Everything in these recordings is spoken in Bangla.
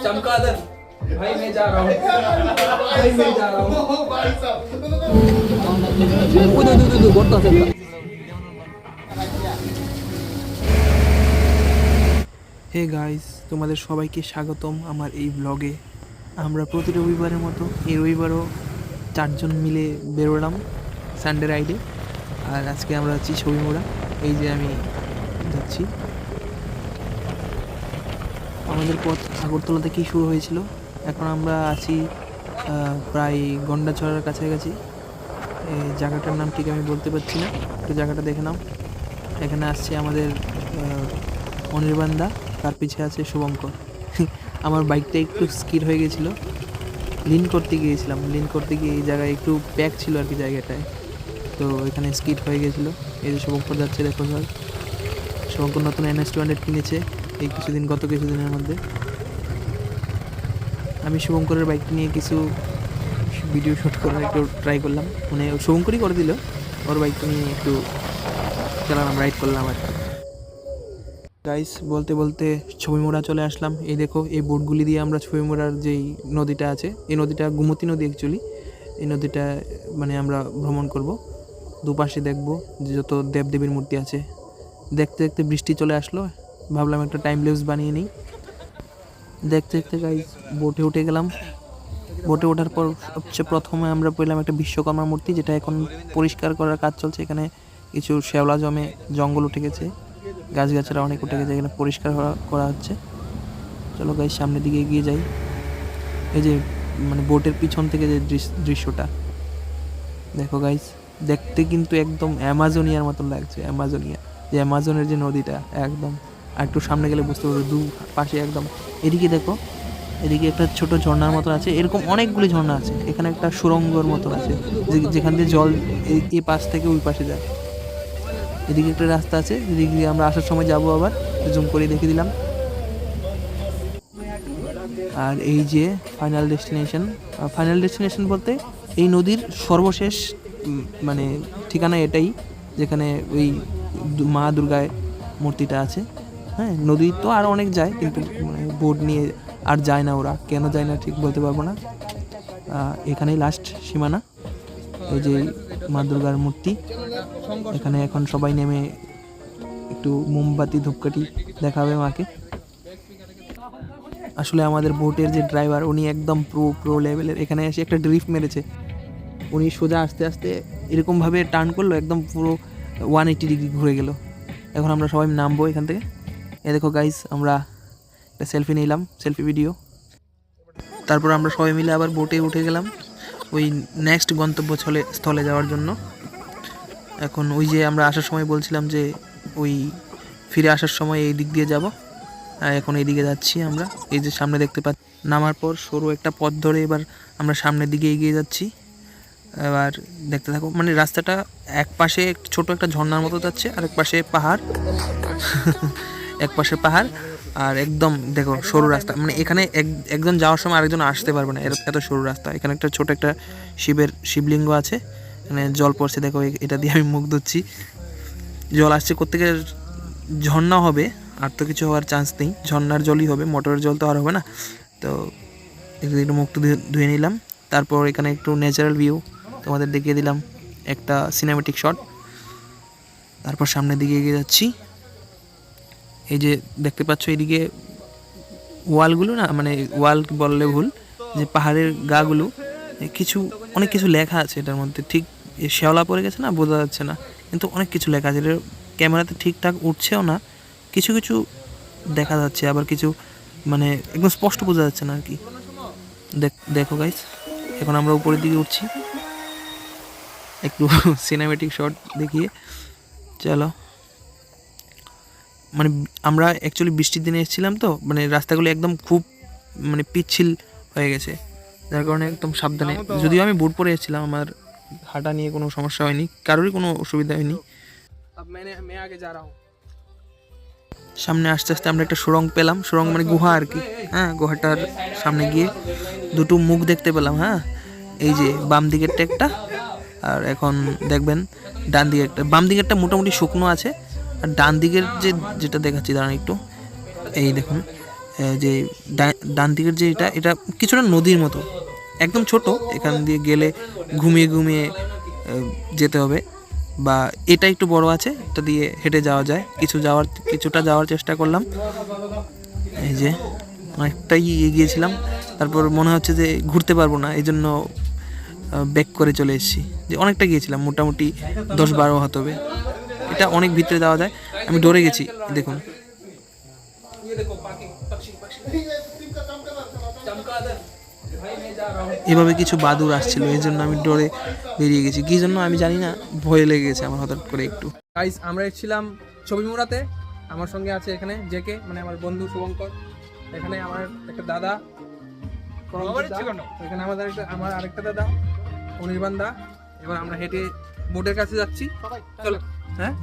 चमकादड़ भाई मैं जा रहा हूँ भाई मैं जा रहा हूँ भाई साहब করতে আছে হে গাইস তোমাদের সবাইকে স্বাগতম আমার এই ব্লগে। আমরা প্রতি রবিবারের মতো এই রবিবারও চারজন মিলে বেরোলাম সানডে রাইডে। আর আজকে আমরা আছি ছবিমোড়া। এই যে আমি যাচ্ছি। আমাদের পথ আগরতলা থেকেই শুরু হয়েছিল। এখন আমরা আছি প্রায় গন্ডাছড়ার কাছাকাছি। এই জায়গাটার নাম ঠিক আমি বলতে পারছি না, একটু জায়গাটা দেখে নাও। এখানে আসছে আমাদের অনির্বাণদা, তার পিছিয়ে আছে শুভঙ্কর। আমার বাইকটা একটু স্কিড হয়ে গেছিলো, লিন করতে গিয়েছিলাম। লিন করতে গিয়ে এই জায়গায় একটু প্যাক ছিল আর কি জায়গাটায়, তো এখানে স্কিড হয়ে গেছিলো। এই যে শুভঙ্কর যাচ্ছে, দেখো ভাই শুভঙ্কর নতুন NS200 কিনেছে এই গত কিছুদিনের মধ্যে। আমি শুভঙ্করের বাইক নিয়ে কিছু ভিডিও শ্যুট করার একটু ট্রাই করলাম, মানে শুভঙ্করই করে দিল। ওর বাইকটা নিয়ে একটু চালালাম, রাইড করলাম আর কি। গাইস বলতে বলতে ছবিমোড়া চলে আসলাম। এই দেখো এই বোটগুলি দিয়ে আমরা ছবিমোড়ার যেই নদীটা আছে, এই নদীটা গোমতী নদী অ্যাকচুয়ালি। এই নদীটা মানে আমরা ভ্রমণ করব, দুপাশে দেখবো যে যত দেবদেবীর মূর্তি আছে। দেখতে দেখতে বৃষ্টি চলে আসলো, ভাবলাম একটা টাইম ল্যাপস বানিয়ে নিই। দেখতে দেখতে গাইস বোটে উঠে গেলাম। বোটে ওঠার পর সবচেয়ে প্রথমে আমরা পেলাম একটা বিশ্বকর্মা মূর্তি, যেটা এখন পরিষ্কার করার কাজ চলছে। এখানে কিছু শ্যাওলা জমে জঙ্গল উঠে গেছে, গাছগাছরা অনেক উঠে গেছে, এখানে পরিষ্কার করা হচ্ছে। চলো গাইস সামনের দিকে এগিয়ে যাই। এই যে মানে বোটের পিছন থেকে যে দৃশ্যটা দেখো গাইস, দেখতে কিন্তু একদম অ্যামাজনিয়ার মতন লাগছে। যে অ্যামাজনের যে নদীটা একদম, আর একটু সামনে গেলে বুঝতে পারবে দু পাশে একদম। এদিকে দেখো, এদিকে একটা ছোট ঝর্ণার মতন আছে, এরকম অনেকগুলি ঝর্ণা আছে। এখানে একটা সুড়ঙ্গর মতন আছে যেখান দিয়ে জল এই পাশ থেকে ওই পাশে যায়। এদিকে একটা রাস্তা আছে, যেদিকে আমরা আসার সময় যাবো, আবার জুম করে দেখে দিলাম। আর এই যে ফাইনাল ডেস্টিনেশন বলতে এই নদীর সর্বশেষ মানে ঠিকানা এটাই, যেখানে ওই মা দুর্গায় মূর্তিটা আছে। হ্যাঁ, নদী তো আর অনেক যায়, কিন্তু মানে বোট নিয়ে আর যায় না। ওরা কেন যায় না ঠিক বলতে পারবো না। এখানেই লাস্ট সীমানা, এই যে মা দুর্গার মূর্তি। এখানে এখন সবাই নেমে একটু মোমবাতি ধূপকাঠি দেখাবে মাকে। আসলে আমাদের বোটের যে ড্রাইভার, উনি একদম প্রো লেভেলের। এখানে এসে একটা ড্রিফট মেরেছে। উনি সোজা আস্তে আস্তে এরকমভাবে টার্ন করলো, একদম পুরো 180 ডিগ্রি ঘুরে গেল। এখন আমরা সবাই নামবো এখান থেকে। এ দেখো গাইস, আমরা একটা সেলফি নিলাম, সেলফি ভিডিও। তারপর আমরা সবাই মিলে আবার বোটে উঠে গেলাম ওই নেক্সট গন্তব্য স্থলে যাওয়ার জন্য। এখন ওই যে আমরা আসার সময় বলছিলাম যে ওই ফিরে আসার সময় এই দিক দিয়ে যাব, আর এখন এইদিকে যাচ্ছি আমরা। এই যে সামনে দেখতে পাচ্ছি, নামার পর সরু একটা পথ ধরে এবার আমরা সামনের দিকে এগিয়ে যাচ্ছি। এবার দেখতে থাকো, মানে রাস্তাটা এক পাশে ছোট একটা ঝর্ণার মতো যাচ্ছে, আর এক পাশে পাহাড়। এক পাশে পাহাড় আর একদম দেখো সরু রাস্তা, মানে এখানে একজন যাওয়ার সময় আরেকজন আসতে পারবে না, এত সরু রাস্তা। এখানে একটা ছোট একটা শিবলিঙ্গ আছে, মানে জল পড়ছে দেখো, এটা দিয়ে আমি মুখ ধুচ্ছি। জল আসছে কোত্থেকে, ঝর্ণা হবে, আর তো কিছু হওয়ার চান্স নেই। ঝর্ণার জলই হবে, মোটরের জল তো আর হবে না। তো একটু মুখ ধুয়ে নিলাম। তারপর এখানে একটু ন্যাচারাল ভিউ তোমাদের দেখিয়ে দিলাম, একটা সিনেমেটিক শট। তারপর সামনের দিকে এগিয়ে যাচ্ছি। এই যে দেখতে পাচ্ছ এইদিকে ওয়ালগুলো, না মানে ওয়াল বললে ভুল, যে পাহাড়ের গাগুলো অনেক কিছু লেখা আছে এটার মধ্যে। ঠিক শ্যাওলা পড়ে গেছে না, বোঝা যাচ্ছে না, কিন্তু অনেক কিছু লেখা আছে। এটা ক্যামেরাতে ঠিকঠাক উঠছেও না, কিছু কিছু দেখা যাচ্ছে, আবার কিছু মানে একদম স্পষ্ট বোঝা যাচ্ছে না আর কি। দেখো গাইস, এখন আমরা উপরের দিকে উঠছি, একটু সিনেমেটিক শট দেখিয়ে। চলো, মানে আমরা অ্যাকচুয়ালি বৃষ্টির দিনে এসেছিলাম, তো মানে রাস্তাগুলো একদম খুব মানে পিচ্ছিল হয়ে গেছে, যার কারণে একদম সাবধানে। যদিও আমি বুট পরে এসেছিলাম, আমার হাঁটা নিয়ে কোনো সমস্যা হয়নি, কারোরই কোনো অসুবিধা হয়নি। সামনে আস্তে আস্তে আমরা একটা সুড়ঙ্গ পেলাম, সুড়ঙ্গ মানে গুহা আর কি। হ্যাঁ, গুহাটার সামনে গিয়ে দুটো মুখ দেখতে পেলাম। হ্যাঁ, এই যে বাম দিকেরটা একটা, আর এখন দেখবেন ডান দিকে একটা। বাম দিকেরটা মোটামুটি শুকনো আছে, আর ডান দিকের যেটা দেখাচ্ছি দাঁড়ান একটু, এই দেখুন যে ডান দিকের যে এটা কিছুটা নদীর মতো, একদম ছোট, এখান দিয়ে গেলে ঘুমিয়ে ঘুমিয়ে যেতে হবে, বা এটা একটু বড় আছে, এটা দিয়ে হেঁটে যাওয়া যায়, কিছুটা যাওয়ার চেষ্টা করলাম। এই যে অনেকটাই এগিয়েছিলাম, তারপর মনে হচ্ছে যে ঘুরতে পারবো না, এই জন্য ব্যাক করে চলে এসেছি। যে অনেকটা গিয়েছিলাম, মোটামুটি 10-12 হতে হবে, এটা অনেক ভিতরে যাওয়া যায়। আমি ডরে গেছি, দেখুন। এভাবে কিছু বাদুড় আসছিল, এই জন্য আমি ডরে বেরিয়ে গেছি, কি জন্য আমি জানি না, ভয় লেগে গেছে আমার হঠাৎ করে একটু। গাইস, আমরা এসেছিলাম ছবি মোড়াতে, আমার সঙ্গে আছে এখানে জেকে, মানে আমার বন্ধু শুভঙ্কর, এখানে আমার একটা দাদা, এখানে আমার আরেকটা দাদা অনির্বাণ দা। এবার আমরা হেঁটে বোটের কাছে যাচ্ছি, চলো। হ্যাঁ,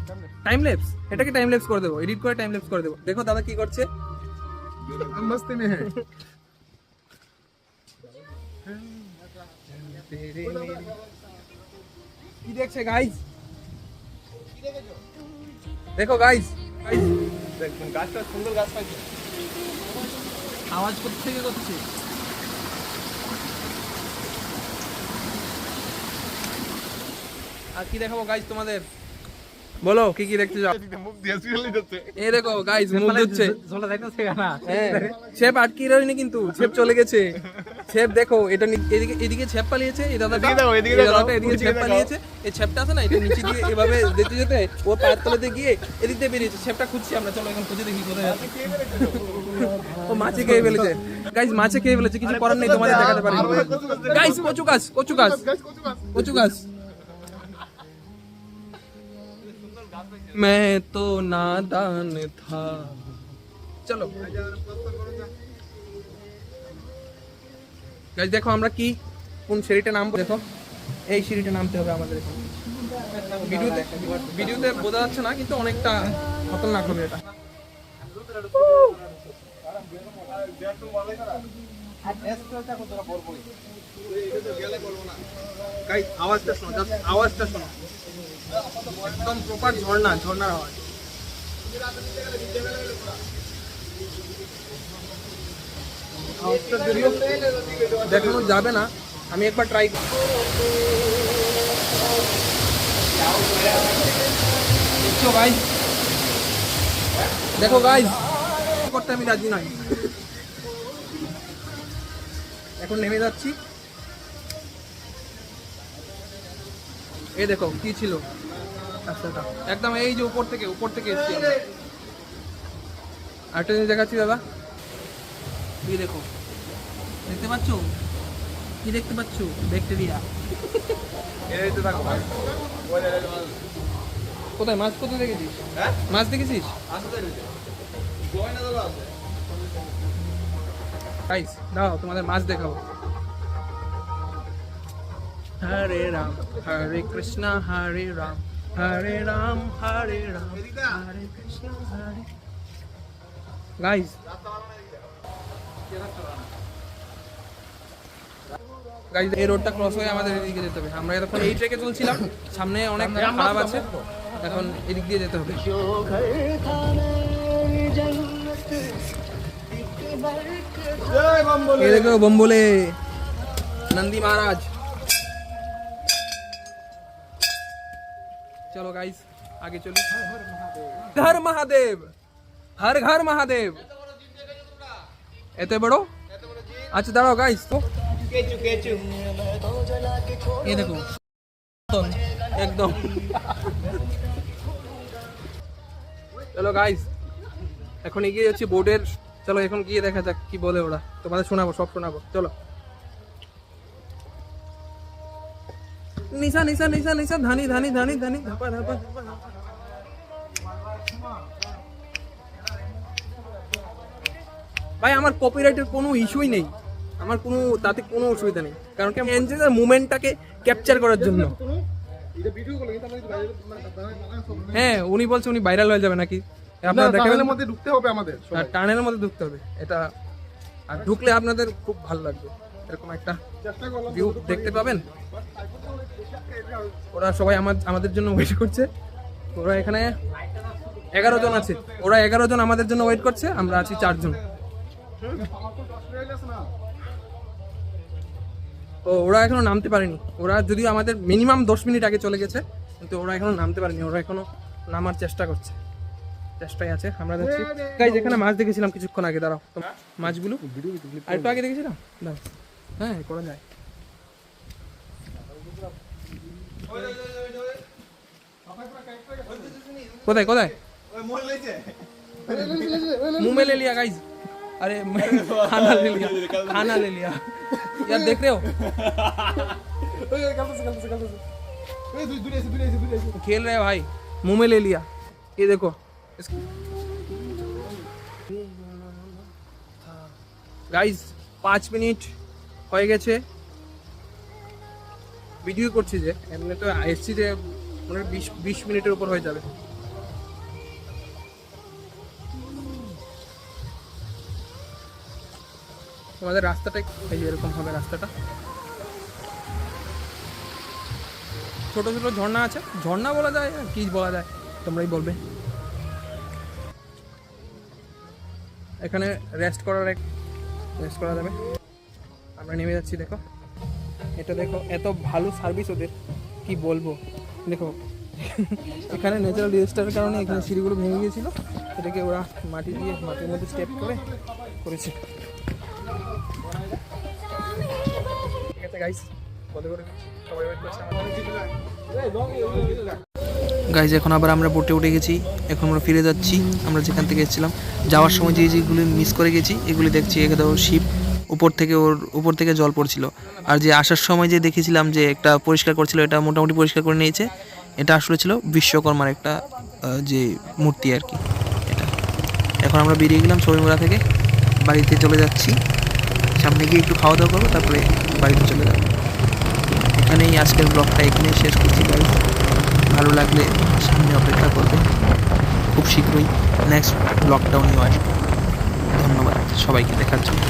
টাইম ল্যাপস, এটাকে টাইম ল্যাপস করে দেবো, এডিট করে টাইম ল্যাপস করে দেবো। দেখো দাদা কি করছে, কি দেখছে গাইস, দেখো গাইস, দেখুন গাছটা সুন্দর, গাছ পাইছে, আওয়াজ কোথা থেকে করছে। আর কি দেখাবো গাইস তোমাদের, বলো কি কি দেখতে চাও? এই দেখো গাইস, মুখ ধুচ্ছে, ছেপ আটকে রইনি কিন্তু, ছেপ চলে গেছে। ছেপ দেখো, এটা এদিকে ছেপ পালিয়েছে, এই দাদাটা এদিকে ছেপ পালিয়েছে। এই ছেপটা আছে না, এটা নিচে দিয়ে এভাবে যেতে যেতে ও পায়ের তলাতে গিয়ে এদিক দিয়ে বেরিয়েছে। ছেপটা খুঁজছি আমরা, চলো এখন খুঁজে দেখি কোথায় আছে। ও মাছে খেয়ে ফেলেছে গাইস, মাছে খেয়ে ফেলেছে, কিছু করার নেই, তোমাদের দেখাতে পারি গাইস। কচু গাছ, কচু গাছ, কচু গাছ। मैं तो नादान था। চলো গাইস, দেখো আমরা কি কোন সিঁড়িটা নামবো, দেখো এই সিঁড়িটা নামতে হবে আমাদের। ভিডিওতে বোঝা যাচ্ছে না, কিন্তু অনেকটা খতরনাক হবে এটা। গাইস, আওয়াজটা শোনো, জাস্ট আওয়াজটা শোনো, একদম প্রপার ঝর্ণার আওয়াজ। দেখানো যাবে না, আমি একবার ট্রাই করি। দেখো গাইস, করতে আমি রাজি নই, এখন নেমে যাচ্ছি। এই দেখো কি ছিল রাস্তাটা, একদম এই যে উপর থেকে এসেছি আমরা। আরেকটা জিনিস দেখাচ্ছি দাদা, কি দেখো, দেখতে পাচ্ছ, কি দেখতে পাচ্ছ? ব্যাকটেরিয়া। কোথায় মাছ, কোথায় দেখেছিস? মাছ দেখেছিস? গাইস দাও, তোমাদের মাছ দেখাবো। হরে রাম হরে কৃষ্ণ হরে রাম হরে রাম হরে রাম হরে কৃষ্ণ হরে। গাইস গাইস, এই রোডটা ক্রস হয়ে আমাদের এদিকে যেতে হবে। আমরা এখন এই ট্রেকে চলছিলাম, সামনে অনেক খারাপ আছে, এখন এদিক দিয়ে যেতে হবে। এই দেখো বম্বলে নন্দী মহারাজ। চলো গাইস আগে চলি। ঘর মহাদেব, হর ঘর মহাদেব। এত বড়, আচ্ছা দাঁড়াও গাইস, তো এই দেখো একদম। চলো গাইস, এখন এগিয়ে যাচ্ছি বোর্ডের, চলো এখন গিয়ে দেখা যাক কি বলে ওরা, তোমাদের শোনাবো, সব শোনাবো। চলো। নিশা নিশা নিশা নিশা ধানি ধানি ধানি ধানি ধাপা ধাপা। ভাই আমার কপিরাইটের কোনো ইস্যুই নেই, আমার কোনো তাতে কোনো অসুবিধা নেই, কারণ কি আমি এনজয়ের মুভমেন্টটাকে ক্যাপচার করার জন্য। হ্যাঁ, উনি বলছে উনি ভাইরাল হয়ে যাবে নাকি, আপনারা টানেলের মধ্যে ঢুকতে হবে, আমাদের টানেলের মধ্যে ঢুকতে হবে এটা, আর ঢুকলে আপনাদের খুব ভালো লাগবে, এরকম একটা ভিউ দেখতে পাবেন। ওরা সবাই আমাদের জন্য ওয়েট করছে, ওরা এখানে 11 জন আছে, ওরা 11 জন আমাদের জন্য ওয়েট করছে, আমরা আছি 4 জন। ও ওরা এখনো নামতে পারেনি, ওরা যদিও আমাদের মিনিমাম 10 মিনিট আগে চলে গেছে, কিন্তু ওরা এখনো নামতে পারেনি, ওরা এখনো নামার চেষ্টা করছে, চেষ্টায় আছে। আমরা যাচ্ছি গাইজ, এখানে মাছ দেখেছিলাম কিছুক্ষণ আগে, দাঁড়াও তো মাছগুলো আর একটু আগে দেখেছিলাম, দাঁড়াও, হ্যাঁ করা যায়। কোথায় কোথায় मुंह में ले लिया गाइस, अरे खाना ले लिया, खाना ले लिया यार, देख रहे हो खेल रहे हैं भाई, मुंह में ले लिया, ये देखो গাইস 5 মিনিট হয়ে গেছে ভিডিও করছি, যে এমনি তো এসছি যে মানে 20 মিনিটের উপর হয়ে যাবে। আমাদের রাস্তাটা এই যে এরকম হবে, রাস্তাটা ছোট ছোট ঝর্ণা আছে, ঝর্ণা বলা যায় আর কি বলা যায় তোমরাই বলবে। এখানে রেস্ট করা যাবে, আমরা নেমে যাচ্ছি। দেখো এটা, দেখো এত ভালো সার্ভিস ওদের, কি বলবো। দেখো এখানে ন্যাচারাল ডিজাস্টারের কারণে এখানে সিঁড়িগুলো ভেঙে গিয়েছিল, এটাকে ওরা মাটির মধ্যে স্টেপ করেছে। ঠিক আছে গাইস, গাইজ এখন আবার আমরা বোটে উঠে গেছি, এখন আমরা ফিরে যাচ্ছি আমরা যেখান থেকে এসেছিলাম। যাওয়ার সময় যেগুলি মিস করে গেছি এগুলি দেখছি, এখানে শিপ উপর থেকে জল পড়ছিল। আর যে আসার সময় যে দেখেছিলাম যে একটা পরিষ্কার করছিল, এটা মোটামুটি পরিষ্কার করে নিয়েছে। এটা আসলে ছিল বিশ্বকর্মার একটা যে মূর্তি আর কি এটা। এখন আমরা বেরিয়ে গেলাম ছবিমুড়া থেকে, বাড়িতে চলে যাচ্ছি। সামনে গিয়ে একটু খাওয়া দাওয়া করবো, তারপরে বাড়িতে চলে যাবো। এখানেই আজকের ব্লগটা এখানেই শেষ করছি গাইজ। ভালো লাগলে সামনে অপেক্ষা করবে, খুব শীঘ্রই নেক্সট ব্লগটাও নিয়ে আসবো। ধন্যবাদ সবাইকে দেখার জন্য।